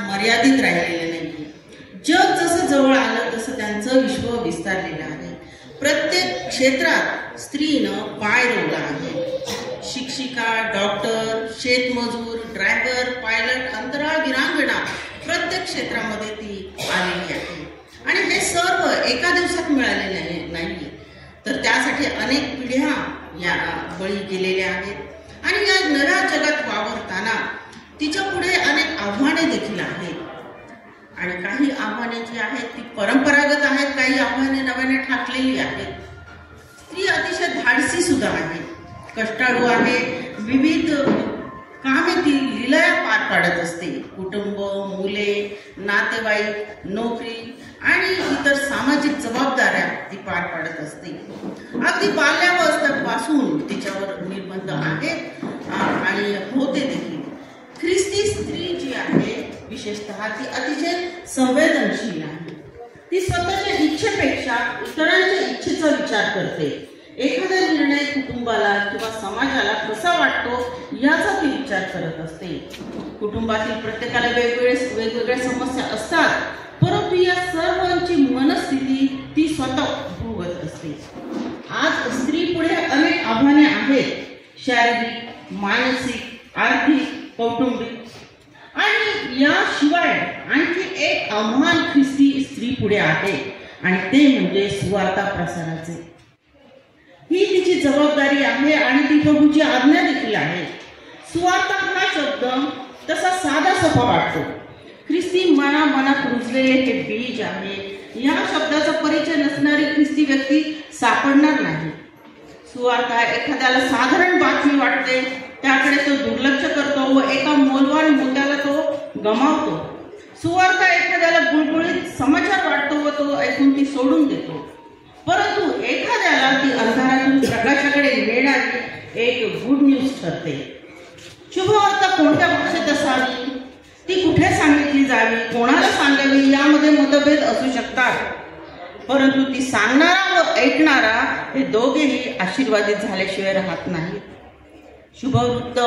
मर्यादित राहिलेले नाही. जग जसं जवळ आलं तसं त्यांचं विश्व विस्तारलेलं आहे. प्रत्येक क्षेत्रात स्त्रीनं पाय रोवला आहे. शिक्षिका, डॉक्टर, शेतमजूर, ड्रायव्हर, पायलट, अंतराळ वीरांगना प्रत्येक क्षेत्रामध्ये ती आलेली आहे. आणि हे सर्व एका दिवसात मिळालेले नाही, तर त्यासाठी अनेक पिढ्या या बळी गेलेल्या आहेत. आणि या नव्या जगात वावरताना तिच्या पुढे अनेक आव्हाने देखील आहेत. आणि काही आव्हाने जी आहेत ती परंपरागत आहेत, काही आव्हाने नव्याने ठाकलेली आहेत. स्त्री अतिशय धाडसी सुद्धा आहे, कष्टाळू आहे. विविध कामे ती लीलया पार पाडत असते. कुटुंब, मुले, नातेवाईक, नोकरी आणि इतर सामाजिक जबाबदाऱ्या ती पार पाडत असते. अगदी बाल्यावस्थेपासून तिच्यावर निर्बंध आहेत आणि होते देखील. ख्रिस्ती स्त्री जी आहे विशेषतः ती अतिशय संवेदनशील आहे. ती स्वतःच्या इच्छेपेक्षा इतरांच्या इच्छेचा विचार करते. एखादा निर्णय कुटुंबाला किंवा समाजाला कसा वाटतो याचा ती विचार करत असते. कुटुंबातील प्रत्येकाला वेगवेगळ्या समस्या असतात, परंतु या सर्वांची मनस्थिती ती स्वतः भोगत असते. आज स्त्री पुढे अनेक आव्हाने आहेत, शारीरिक, मानसिक, आर्थिक, कौटुंबिक. आणि याशिवाय आणखी एक आव्हान ख्रिस्ती स्त्री पुढे आहे आणि ते म्हणजे सुवार्ता प्रसाराचे. ही तिची जबाबदारी आहे आणि ती प्रभूची आज्ञा देखील आहे. सुवार्ता हा शब्द तसा साधा सोपा वाटतो. ख्रिस्ती मनात रुजलेले हे बीज आहे. या शब्दाचा परिचय नसणारी ख्रिस्ती व्यक्ती सापडणार नाही. सुवार्ता एखाद्याला साधारण बातमी वाटते, त्याकडे तो दुर्लक्ष करतो व एका मौल्यवान मुद्द्याला तो गमावतो. सुवार्ता एखाद्याला गुळगुळीत समाचार वाटतो व तो ऐकून ती सोडून देतो. परंतु एखाद्याला ती अंधारातून प्रकाशाकडे नेणारी एक गुड न्यूज ठरते. शुभवार्ता कोणत्या भाषेत असावी, ती कुठे सांगितली जावी, कोणाला सांगावी यामध्ये मतभेद असू शकतात. परंतु ती सांगणारा व ऐकणारा हे दोघेही आशीर्वादित झाल्याशिवाय राहत नाहीत. शुभवृत्त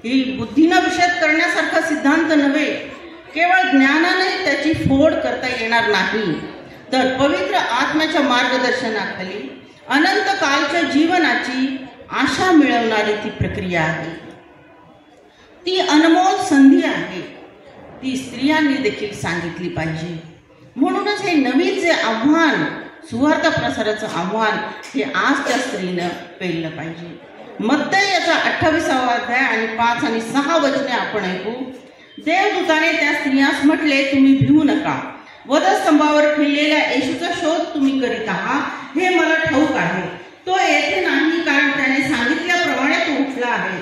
ही बुद्धीनं विषद करण्यासारखा सिद्धांत नव्हे. केवळ ज्ञानाने त्याची फोड करता येणार नाही, तर पवित्र आत्म्याच्या मार्गदर्शनाखाली अनंत कालच्या जीवनाची आशा मिळवणारी ती प्रक्रिया आहे. ती अनमोल संधी आहे. ती स्त्रियांनी देखील सांगितली पाहिजे. म्हणूनच हे नवीन जे आव्हान, सुवार्ता प्रसाराचं आव्हान, हे आजच्या स्त्रीनं पेललं पाहिजे. मत्तई याचा 28वा अध्याय आणि 5 आणि 6 वचने आपण ऐकू. देवदूताने त्या स्त्रियास म्हटले, तुम्ही भिवू नका. वधस्तंभावर ठेवलेल्या येशूचा शोध तुम्ही करीत आहात हे मला ठाऊक आहे. तो येथे नाही, कारण त्याने सांगितल्याप्रमाणे तो उठला आहे.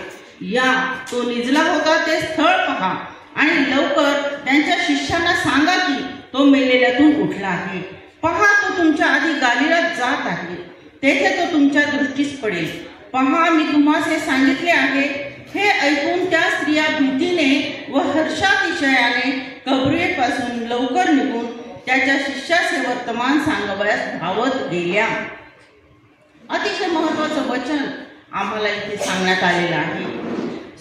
या, तो निजला होता ते स्थळ पहा आणि लवकर त्यांच्या शिष्यांना सांगा की तो मेलेल्यातून उठला आहे. पहा, तो तुमच्या आधी गालिलात जात आहे. तेथे तो तुमच्या दृष्टीस पडेल. पहा, मी तुम्हाला हे सांगितले आहे. हे ऐकून त्या स्त्रिया भीतीने व हर्षातिशयाने कबरेपासून लवकर निघून त्याच्या शिष्यास हे वर्तमान सांगावयास धावत गेल्या. अतिशय महत्वाचं वचन आम्हाला इथे सांगण्यात आलेलं आहे.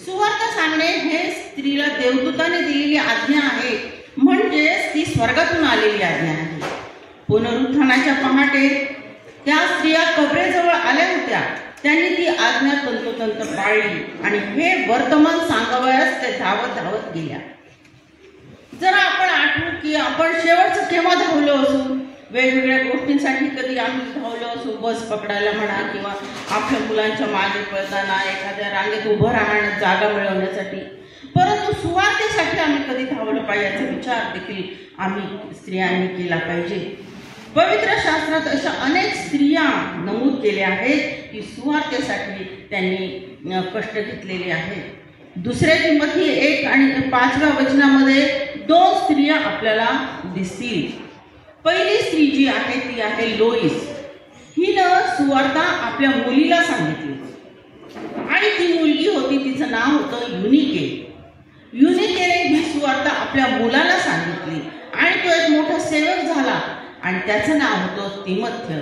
सुवार्ता सांगणे हे स्त्रीला देवदूताने दिलेली आज्ञा आहे, म्हणजेच ती स्वर्गातून आलेली आज्ञा आहे. पुनरुत्थानाच्या पहाटे त्या स्त्रिया कबरेजवळ आल्या होत्या. त्यांनी ती आज्ञा तंतोतंत पाळली आणि हे वर्तमान सांगावयास ते धावत धावत गेल्या. जरा आपण आठवू की आपण शेवटचं केव्हा धावलो असू. वेगवेगळ्या गोष्टींसाठी कधी आम्ही धावलो असू, बस पकडायला म्हणा किंवा आपल्या मुलांच्या मागे पळताना एखाद्या रांगेत उभं राहण्यात जागा मिळवण्यासाठी. परंतु सुवार्तेसाठी आम्ही कधी धावलो पाहिजे याचा विचार देखील आम्ही स्त्रियांनी केला पाहिजे. पवित्र शास्त्रात अशा अनेक स्त्रिया नमूद केल्या आहेत की सुवार्तेसाठी त्यांनी कष्ट घेतलेले आहेत. दुसऱ्या तिमोथी 1 आणि 5व्या वचनामध्ये 2 स्त्रिया आपल्याला दिसतील. पहिली स्त्री जी आहे ती आहे लोईस. हिनं सुवार्ता आपल्या मुलीला सांगितली आणि ती मुलगी होती, तिचं नाव होतं युनिके. युनिकेने ही सुवार्ता आपल्या मुलाला सांगितली आणि तो एक मोठा सेवक झाला आणि त्याचं नाव होतं तिमोथेय.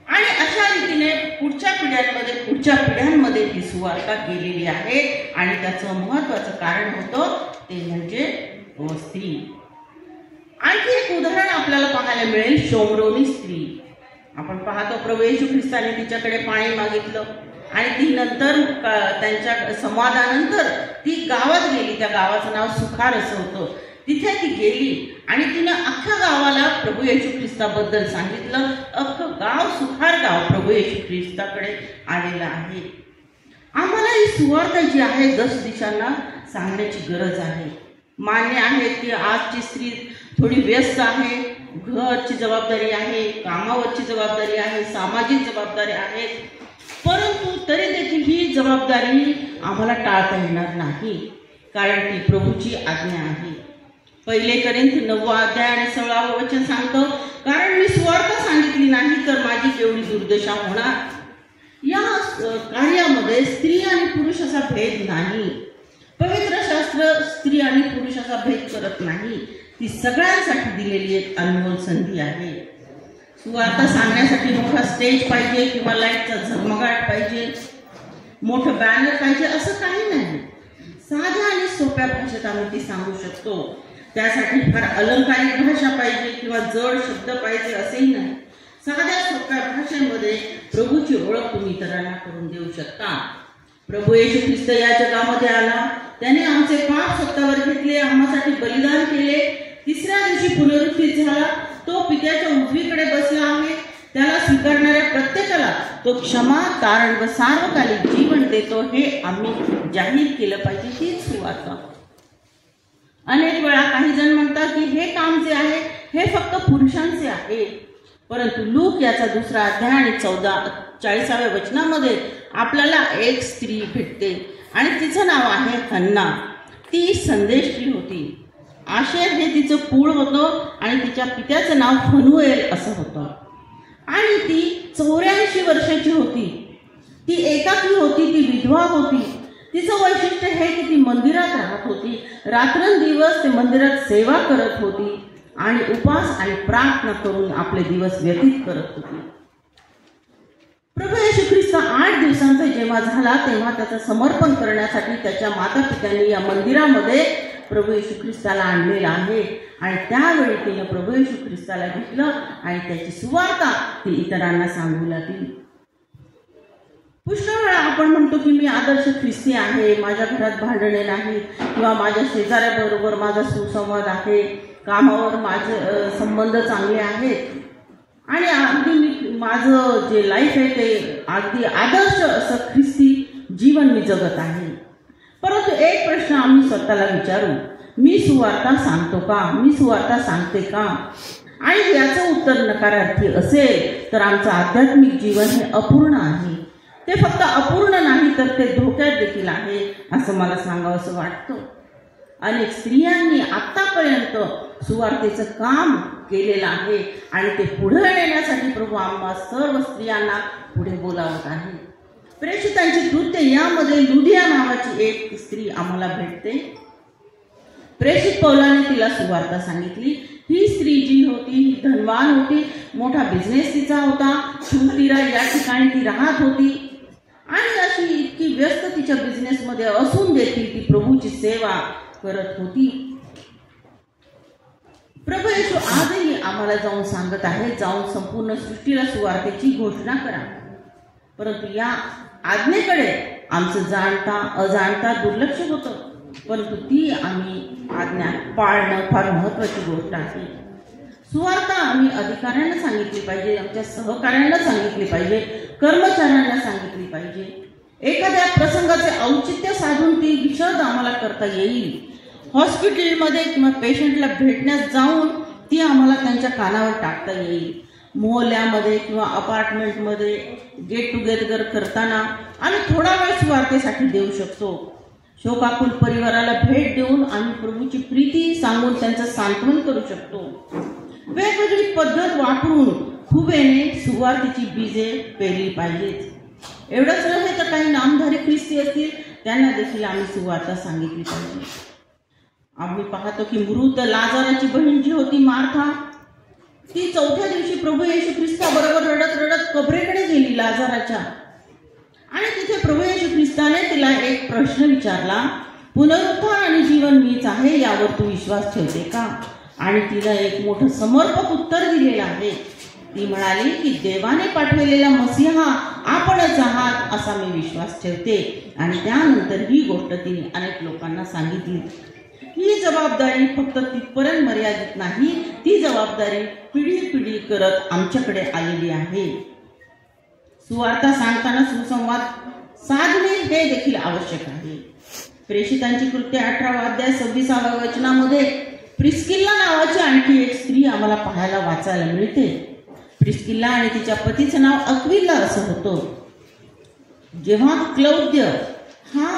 आणि अशा रीतीने पुढच्या पिढ्यांमध्ये ही सुवार्ता गेलेली आहे आणि त्याचं महत्वाचं कारण होतं ते म्हणजे स्त्री. आणखी एक उदाहरण आपल्याला पाहायला मिळेल, शोमरोनी स्त्री. आपण पाहतो प्रभू येशू ख्रिस्ताने तिच्याकडे पाणी मागितलं आणि ती नंतर त्यांच्या संवादानंतर ती गावात गेली. त्या गावाचं नाव सुखार असं होतं. तिथे ती गेली आणि तिने अख्ख्या गावाला प्रभू येशू ख्रिस्ताबद्दल सांगितलं. अख्खं गाव, सुखार गाव प्रभू येशू ख्रिस्ताकडे आलेलं आहे. आम्हाला ही सुवार्ता जी आहे 10 दिशांना सांगण्याची गरज आहे. मान्य आहे की आजची स्त्री थोडी व्यस्त आहे, घरची जबाबदारी आहे, कामावरची जबाबदारी आहे, सामाजिक जबाबदारी आहेत, परंतु तरी देखील ही जबाबदारी आम्हाला टाळता येणार नाही, कारण ती प्रभूची आज्ञा आहे. 1 कोरिंथ 9 अध्याय आणि 16 वचन सांगतो, कारण मी सुवार्ता सांगितली नाही तर माझी केवढी दुर्दशा होणार. या कार्यामध्ये स्त्री आणि पुरुष असा भेद नाही. पवित्र शास्त्र स्त्री आणि पुरुषाचा भेद करत नाही. ती सगळ्यांसाठी दिलेली एक अनमोल संधी आहे. सुवार्ता सांगण्यासाठी मोठा स्टेज पाहिजे किंवा लाईटचा झगमगाट पाहिजे, मोठं बॅनर पाहिजे असं काही नाही. साध्या आणि सोप्या भाषेत आम्ही ती सांगू शकतो. त्यासाठी फार अलंकारिक भाषा पाहिजे किंवा जड शब्द पाहिजे असेही नाही. साध्या सोप्या भाषेमध्ये प्रभूची ओळख तुम्ही इतरांना करून देऊ शकता. प्रभू येशू ख्रिस्त या जगामध्ये आला, त्याने आमचे पाप स्वतःवर घेतले, आम्हासाठी बलिदान केले, 3ऱ्या दिवशी पुनरुत्थित झाला, तो पित्याच्या उजवीकडे बसला आहे. त्याला स्वीकारणाऱ्या प्रत्येकाला तो क्षमा, तारण व सार्वकालिक जीवन देतो. हे आम्ही जाहीर केलं पाहिजे. हीच सुवार्ता. अनेक वेळा काही जण म्हणतात की हे काम जे आहे हे फक्त पुरुषांचे आहे, परंतु लूक याचा 2 अध्याय आणि 40व्या वचनामध्ये आपल्याला एक स्त्री भेटते आणि तिचं नाव आहे हन्ना. ती संदेष्टी होती. आशेर हे तिचं कुळ होतं आणि तिच्या पित्याचं नाव फनुएल असं होतं आणि ती 84 वर्षाची होती. ती एकाकी होती, ती विधवा होती. तिचं वैशिष्ट्य हे की ती मंदिरात राहत होती. रात्रंदिवस ती मंदिरात सेवा करत होती आणि उपास आणि प्रार्थना करून आपले दिवस व्यतीत करत होती. प्रभू येशू ख्रिस्त 8 दिवसांचा जेव्हा झाला तेव्हा त्याचं समर्पण करण्यासाठी त्याच्या माता पित्यांनी या मंदिरामध्ये प्रभू येशू ख्रिस्ताला आणलेला आहे आणि त्यावेळी तिने प्रभू येशू ख्रिस्ताला घेतलं आणि त्याची सुवार्ता ती इतरांना सांगू लागली. पुष्कळ वेळा आपण म्हणतो की मी आदर्श ख्रिस्ती आहे, माझ्या घरात भांडणे नाही किंवा माझ्या शेजाऱ्याबरोबर माझा सुसंवाद आहे, कामावर माझे संबंध चांगले आहेत आणि अगदी मी माझं जे लाईफ आहे ते अगदी आदर्श असं ख्रिस्ती जीवन मी जगत आहे. परंतु एक प्रश्न आम्ही स्वतःला विचारू, मी सुवार्ता सांगतो का? मी सुवार्ता सांगते का? आणि याचं उत्तर नकारार्थी असेल तर आमचं आध्यात्मिक जीवन हे अपूर्ण आहे. ते फक्त अपूर्ण नाही तर ते धोक्यात देखील आहे असं मला सांगावं असं वाटतं. अनेक स्त्रियांनी आतापर्यंत सुवार्तेचं काम केलेलं आहे आणि ते पुढे नेण्यासाठी प्रभू आम्हा सर्व स्त्रियांना पुढे बोलावत आहे. प्रेषितांची कृत्य यामध्ये लुदिया नावाची एक स्त्री आम्हाला भेटते. प्रेषित पौलाने तिला सुवार्ता सांगितली. ही स्त्री जी होती ही धनवान होती, मोठा बिझनेस तिचा होता, शुभतीरा या ठिकाणी ती राहत होती आणि अशी इतकी व्यस्त तिच्या बिझनेसमध्ये असून देखील ती प्रभूची सेवा करत होती. प्रभू येशू आजही आम्हाला जाऊन सांगत आहे, जाऊन संपूर्ण सृष्टीला सुवार्तेची घोषणा करा. परंतु या आज्ञेकडे आमचं जाणता अजाणता दुर्लक्ष होतं, परंतु ती आम्ही आज्ञा पाळणं फार महत्वाची गोष्ट आहे. सुवार्ता आम्ही अधिकाऱ्यांना सांगितली पाहिजे, आमच्या सहकाऱ्यांना सांगितली पाहिजे, कर्मचाऱ्यांना सांगितली पाहिजे. एखाद्या प्रसंगाचे औचित्य साधून ती विशद आम्हाला करता येईल. हॉस्पिटलमध्ये किंवा पेशंटला भेटण्यास जाऊन ती आम्हाला त्यांच्या कानावर टाकता येईल. मोहल्ल्यामध्ये किंवा अपार्टमेंटमध्ये गेट टुगेदर करताना आम्ही थोडा वेळ सुवार्तेसाठी देऊ शकतो. शोकाकुल परिवाराला भेट देऊन आम्ही प्रभूची प्रीती सांगून त्यांचं सांत्वन करू शकतो. वेगवेगळी पद्धत वापरून खुबेने सुवार्तेची बीजे पेरली पाहिजेत. एवढंच नव्हे तर काही नामधारी ख्रिस्ती असतील त्यांना देखील आम्ही सुवार्ता सांगितली पाहिजे. आम्ही पाहतो की मृत लाजाराची बहीण जी होती मार्था, ती 4थ्या दिवशी प्रभू येशू ख्रिस्ताबरोबर रडत रडत कबरेकडे गेली लाजाराच्या आणि तिथे प्रभू येशू ख्रिस्ताने तिला एक प्रश्न विचारला. पुनरुत्थान आणि जीवन मीच आहे यावर तू विश्वास ठेवते का? आणि तिला एक मोठं समर्पक उत्तर दिलेलं आहे. ती म्हणाली की देवाने पाठवलेला मसीहा आपणच आहात असा मी विश्वास ठेवते. आणि त्यानंतर ही गोष्ट तिने अनेक लोकांना सांगितली. ही जबाबदारी फक्त तिथपर्यंत मर्यादित नाही, ती जबाबदारी पिढी पिढी करत आमच्याकडे आलेली आहे. सुवार्ता सांगताना सुसंवाद साधणे हे देखील आवश्यक आहे. प्रेषितांची कृत्य 18 अध्याय 26 वचनामध्ये प्रिस्किल्ला नावाची आणखी एक स्त्री आम्हाला पाहायला वाचायला मिळते. प्रिस्किल्ला आणि तिच्या पतीचं नाव अक्विला असं होतं. जेव्हा क्लौद्य हा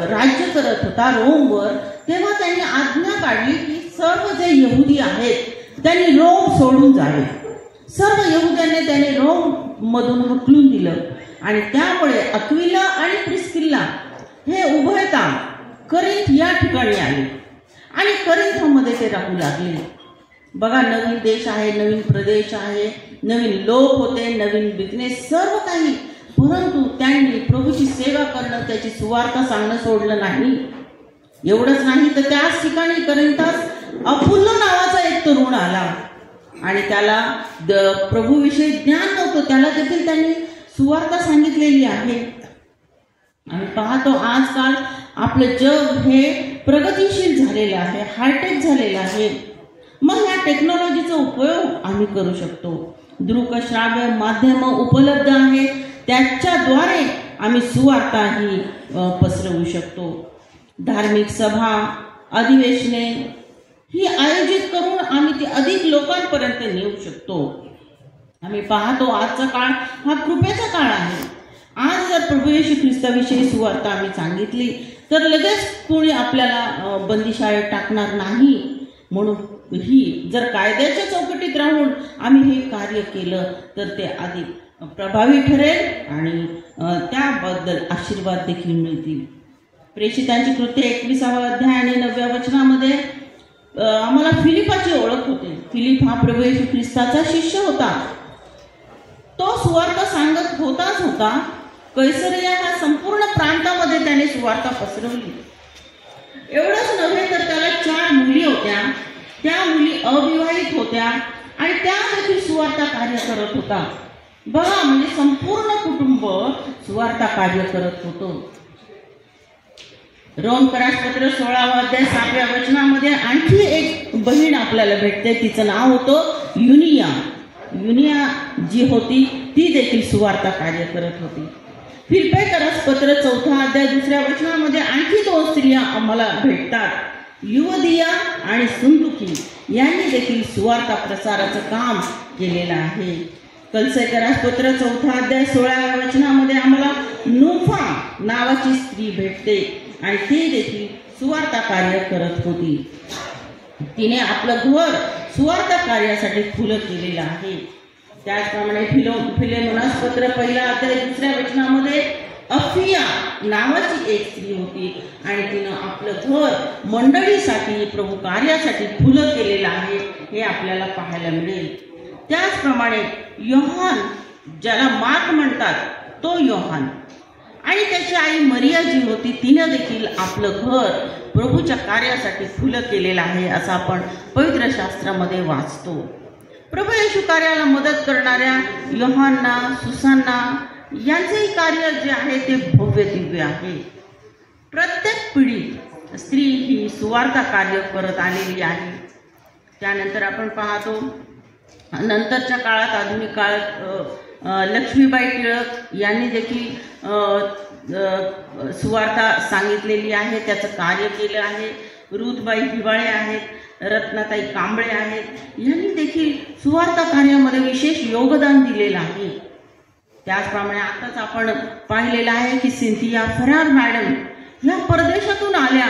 राज्य करत होता रोमवर, तेव्हा त्यांनी आज्ञा काढली की सर्व जे यहुदी आहेत त्यांनी रोम सोडून जावे. सर्व यहुद्यांनी त्याने रोम मधून हकलून दिलं आणि त्यामुळे अक्विला आणि प्रिस्किल्ला हे उभयता करिंथ या ठिकाणी आले आणि करिंथमध्ये ते राहू लागले. बघा, नवीन देश आहे, नवीन प्रदेश आहे, नवीन लोक होते, नवीन बिझनेस, सर्व काही. परंतु त्यांनी प्रभूची सेवा करणं, त्याची सुवार्ता सांगणं सोडलं नाही. एवढंच नाही तर त्याच ठिकाणी करिंथात अपुल्लो नावाचा एक तरुण आला आणि त्याला प्रभूविषयी ज्ञान नव्हतं. त्याला देखील त्यांनी सुवार्ता सांगितलेली आहे. आम्ही पाहतो आजकाल आपलं जग हे प्रगतिशील झालेलं आहे, हायटेक झालेलं आहे. मग या टेक्नॉलॉजीचा उपयोग आम्ही करू शकतो. दृकश्राव्य माध्यम उपलब्ध आहेत, त्याच्याद्वारे आम्ही सुवार्ता ही पसरवू शकतो. धार्मिक सभा, अधिवेशने ही आयोजित करून आम्ही ती अधिक लोकांपर्यंत नेऊ शकतो. आम्ही पाहतो आजचा काळ हा कृपेचा काळ आहे. आज जर प्रभू येशू ख्रिस्ताविषयी सुवार्ता आम्ही सांगितली तर लगेच कोणी आपल्याला बंदीशाळेत टाकणार नाही. म्हणून ही जर कायद्याच्या चौकटीत राहून आम्ही हे कार्य केलं तर ते अधिक प्रभावी ठरेल आणि त्याबद्दल आशीर्वाद देखील मिळतील. प्रेषितांची कृत्य 21 अध्याय आणि 9 वचनामध्ये आम्हाला फिलिपाची ओळख होते. फिलिप हा प्रभू येशू ख्रिस्ताचा शिष्य होता. तो सुवार्ता सांगत होता. कैसरिया ह्या संपूर्ण प्रांतामध्ये त्याने सुवार्ता पसरवली. एवढंच नव्हे तर त्याला 4 मुली होत्या. त्या मुली अविवाहित होत्या आणि त्या देखील सुवार्ता कार्य करत होता. बघा, म्हणजे संपूर्ण कुटुंब सुवार्ता कार्य करत होतं. रोमकरासपत्र 16 अध्याय 7 वचनामध्ये आणखी एक बहीण आपल्याला भेटते. तिचं नाव होतं युनिया. युनिया जी होती ती देखील सुवार्ता कार्य करत होती. फिलिप्पीकरासपत्र 4 अध्याय 2 वचनामध्ये आणखी 2 स्त्रिया आम्हाला भेटतात. युवदिया आणि सुंदुकी यांनी देखील सुवार्ता प्रसाराचं काम केलेलं आहे. कलसेकरासपत्र 4 अध्याय 16 वचनामध्ये आम्हाला नुफा नावाची स्त्री भेटते आणि ती देखील सुवार्ता कार्य करत होती. तिने आपलं घर सुवार्ता कार्यासाठी खुलं केलेलं आहे. त्याचप्रमाणे फिलेमोनासपत्र 1 अध्याय 2 वचनामध्ये अफिया नावाची एक स्त्री होती आणि तिनं आपलं घर मंडळीसाठी, प्रभू कार्यासाठी खुलं केलेलं आहे, हे आपल्याला पाहायला मिळेल. त्याचप्रमाणे योहान, ज्याला मार्क म्हणतात, तो योहान आणि त्याची आई मरिया जी होती, तिनं देखील आपलं घर प्रभूच्या कार्यासाठी खुलं केलेलं आहे असं आपण पवित्र शास्त्रामध्ये वाचतो. प्रभू येशू कार्याला मदत करणाऱ्या योहानना, सुसांना यांचेही कार्य जे आहे ते भव्य दिव्य आहे. प्रत्येक पिढीत स्त्री ही सुवार्ता कार्य करत आलेली आहे. त्यानंतर आपण पाहतो नंतरच्या काळात, आधुनिक काळात लक्ष्मीबाई टिळक यांनी देखील सुवार्ता सांगितलेली आहे, त्याचं कार्य केलं आहे. रुथबाई हिवाळे आहेत, रत्नाताई कांबळे आहेत, यांनी देखील सुवार्ता कार्यामध्ये विशेष योगदान दिलेलं आहे. त्याचप्रमाणे आताच आपण पाहिलेलं आहे की सिंथिया फरार मॅडम ह्या परदेशातून आल्या.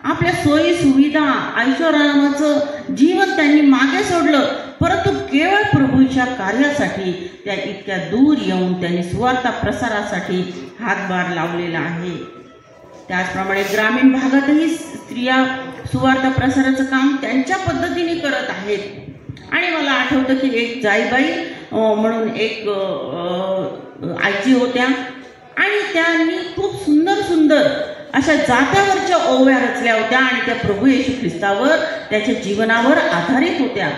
आपल्या सोयी सुविधा, ऐशोआरामाचं जीवन त्यांनी मागे सोडलं, परंतु केवळ प्रभूच्या कार्यासाठी त्या इतक्या दूर येऊन त्यांनी सुवार्ता प्रसारासाठी हातभार लावलेला आहे. त्याचप्रमाणे ग्रामीण भागातही स्त्रिया सुवार्ता प्रसाराचं काम त्यांच्या पद्धतीने करत आहेत. आणि मला आठवतं की एक जाईबाई म्हणून एक आजी होत्या आणि त्यांनी खूप सुंदर सुंदर अशा जात्यावरच्या ओव्या रचल्या होत्या आणि त्या प्रभू येशू ख्रिस्तावर, त्याच्या जीवनावर आधारित होत्या.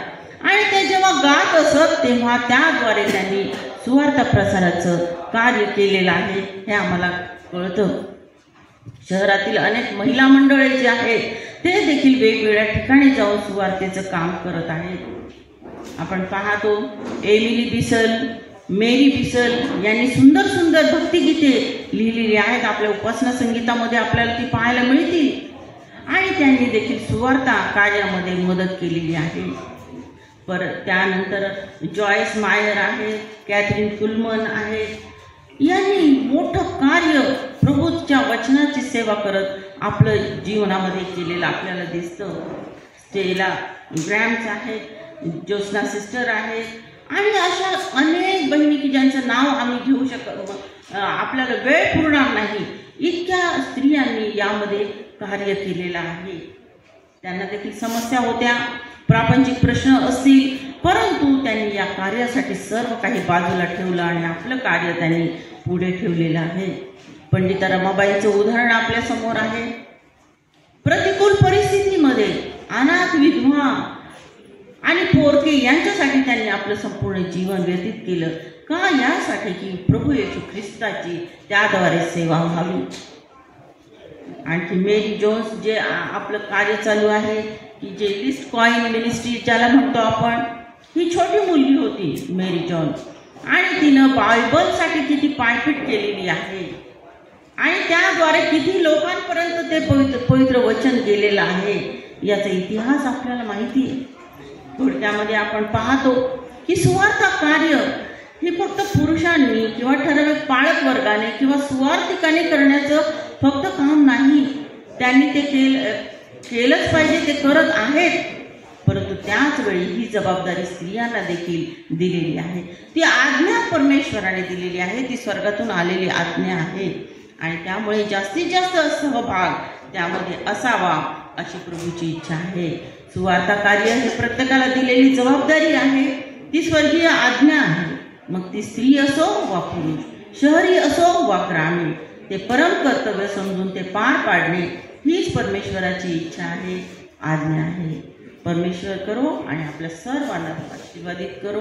आणि ते जेव्हा गात असत तेव्हा त्याद्वारे त्यांनी सुवार्ता प्रसाराचं कार्य केलेलं आहे हे आम्हाला कळतं. शहरातील अनेक महिला मंडळे जे आहेत ते देखील वेगवेगळ्या ठिकाणी जाऊन सुवार्तेचं काम करत आहेत. आपण पाहतो एमिली बिसल, मेरी बिसल यांनी सुंदर सुंदर भक्तिगीते लिहिलेली आहेत. आपल्या उपासना संगीतामध्ये आपल्याला ती पाहायला मिळतील. आणि त्यांनी देखील सुवार्ता कार्यामध्ये मदत केलेली आहे. परत त्यानंतर जॉयस मायर आहे, कॅथरीन कुलमन आहे. यांनी मोठं कार्य प्रभूच्या वचनाची सेवा करत आपलं जीवनामध्ये केलेलं आपल्याला दिसतं. स्टेला ग्रॅम्स आहेत, ज्योत्स्ना सिस्टर आहेत आणि अशा अनेक बहिणी की ज्यांचं नाव आम्ही घेऊ आपल्याला वेळ पुरणार नाही, इतक्या स्त्रियांनी यामध्ये कार्य केलेलं आहे. त्यांना देखील समस्या होत्या, प्रापंचिक प्रश्न असतील, परंतु त्यांनी या कार्यासाठी सर्व काही बाजूला ठेवलं आणि आपलं कार्य त्यांनी पुढे ठेवलेलं आहे. पंडिता रमाबाईंचं उदाहरण आपल्या समोर आहे. प्रतिकूल परिस्थितीमध्ये अनाथ विधवा आणि पोरके यांच्यासाठी त्यांनी आपलं संपूर्ण जीवन व्यतीत केलं. का? यासाठी की प्रभू येशू ख्रिस्ताची त्याद्वारे सेवा व्हावी. आणखी मेरी जोन्स जे आपलं कार्य चालू आहे की जे लिस्ट कॉइन मिनिस्ट्री ज्याला म्हणतो आपण, ही छोटी मुलगी होती मेरी जोन्स आणि तिनं बायबलसाठी किती पायपीट केलेली आहे आणि त्याद्वारे किती लोकांपर्यंत ते पवित्र वचन गेलेलं आहे याचा इतिहास आपल्याला माहिती आहे. थोडक्यामध्ये आपण पाहतो की सुवार्ता कार्य हे फक्त पुरुषांनी किंवा ठराविक पाळक वर्गाने किंवा सुवार्तिकाने करण्याचं फक्त काम नाही. त्यांनी ते केलंच पाहिजे, ते करत आहेत, परंतु त्याच वेळी ही जबाबदारी स्त्रियांना देखील दिलेली आहे. ती आज्ञा परमेश्वराने दिलेली आहे, ती स्वर्गातून आलेली आज्ञा आहे आणि त्यामुळे जास्तीत जास्त सहभाग त्यामध्ये असावा अशी प्रभूची इच्छा आहे. सुवार्ता कार्य हे प्रत्येकाला दिलेली जबाबदारी आहे, ती स्वर्गीय आज्ञा आहे. मग ती स्त्री असो वा पुरुष, शहरी असो वा ग्रामीण, ते परम कर्तव्य समजून ते पार पाडणे हीच परमेश्वराची इच्छा आहे, आज्ञा आहे. परमेश्वर करो आणि आपल्या सर्वांना आशीर्वादित करो.